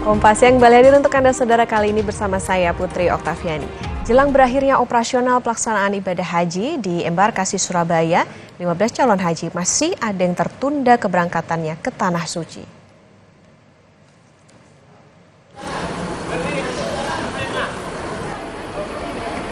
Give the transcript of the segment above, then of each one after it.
Kompas yang kembali hadir untuk Anda saudara kali ini bersama saya Putri Oktaviani. Jelang berakhirnya operasional pelaksanaan ibadah haji di embarkasi Surabaya, 15 calon haji masih ada yang tertunda keberangkatannya ke Tanah Suci.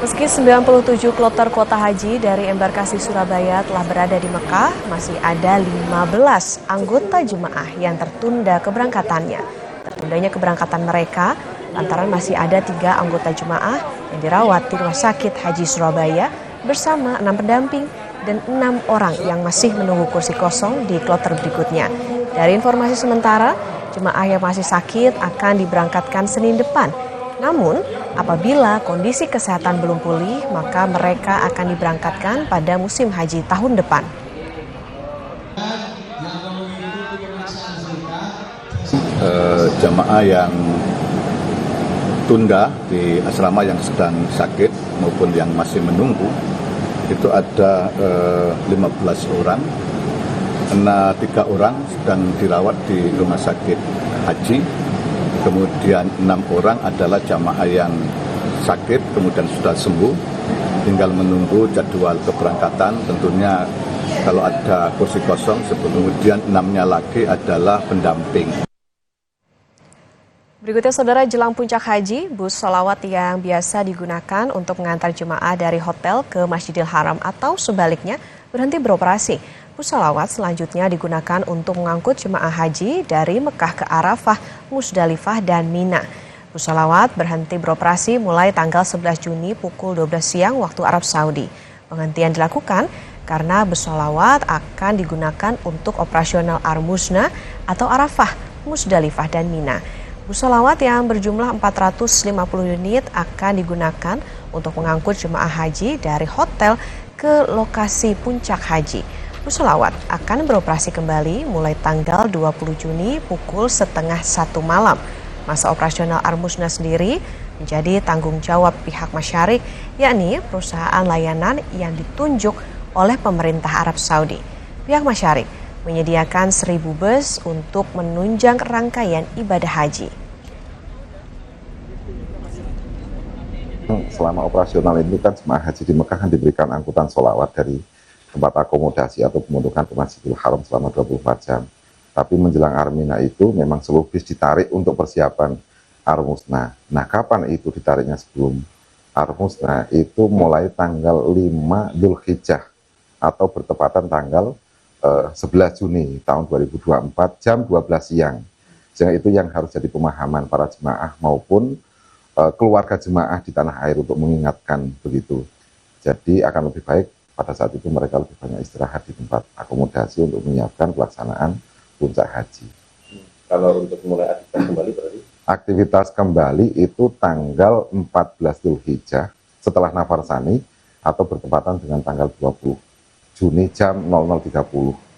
Meski 97 kloter kuota haji dari embarkasi Surabaya telah berada di Mekah, masih ada 15 anggota jemaah yang tertunda keberangkatannya. Tertundanya keberangkatan mereka lantaran masih ada 3 anggota jemaah yang dirawat di Rumah Sakit Haji Surabaya bersama 6 pendamping dan 6 orang yang masih menunggu kursi kosong di kloter berikutnya. Dari informasi sementara, jemaah yang masih sakit akan diberangkatkan Senin depan. Namun, apabila kondisi kesehatan belum pulih, maka mereka akan diberangkatkan pada musim haji tahun depan. Jamaah yang tunda di asrama yang sedang sakit maupun yang masih menunggu itu ada 15 orang, 3 orang sedang dirawat di rumah sakit haji, kemudian 6 orang adalah jamaah yang sakit kemudian sudah sembuh, tinggal menunggu jadwal keberangkatan. Tentunya kalau ada kursi kosong, kemudian 6-nya lagi adalah pendamping. Berikutnya saudara, jelang puncak haji, bus sholawat yang biasa digunakan untuk mengantar jemaah dari hotel ke Masjidil Haram atau sebaliknya berhenti beroperasi. Bus sholawat selanjutnya digunakan untuk mengangkut jemaah haji dari Mekah ke Arafah, Musdalifah, dan Mina. Bus sholawat berhenti beroperasi mulai tanggal 11 Juni pukul 12 siang waktu Arab Saudi. Penghentian dilakukan karena bus sholawat akan digunakan untuk operasional Ar-Musna atau Arafah, Musdalifah, dan Mina. Bus sholawat yang berjumlah 450 unit akan digunakan untuk mengangkut jemaah haji dari hotel ke lokasi puncak haji. Bus sholawat akan beroperasi kembali mulai tanggal 20 Juni pukul 12:30 malam. Masa operasional Ar-Musna sendiri menjadi tanggung jawab pihak Masyarik, yakni perusahaan layanan yang ditunjuk oleh pemerintah Arab Saudi. Pihak Masyarik menyediakan 1.000 bus untuk menunjang rangkaian ibadah haji. Selama operasional ini kan jemaah haji di Mekah kan diberikan angkutan sholawat dari tempat akomodasi atau pemundukan ke Masjidil Haram selama 24 jam. Tapi menjelang Ar-Mina itu memang seluruh bis ditarik untuk persiapan Ar-Musna. Nah, kapan itu ditariknya sebelum Ar-Musna? Itu mulai tanggal 5 Dzulhijjah atau bertepatan tanggal 11 Juni tahun 2024 jam 12 siang. Sehingga itu yang harus jadi pemahaman para jemaah maupun keluarga jemaah di tanah air untuk mengingatkan begitu. Jadi akan lebih baik pada saat itu mereka lebih banyak istirahat di tempat akomodasi untuk menyiapkan pelaksanaan puncak haji. Kalau untuk mulai aktivitas kembali berarti? Aktivitas kembali itu tanggal 14 Dzulhijjah setelah Nafar Tsani atau bertepatan dengan tanggal 20 Juni jam 00.30.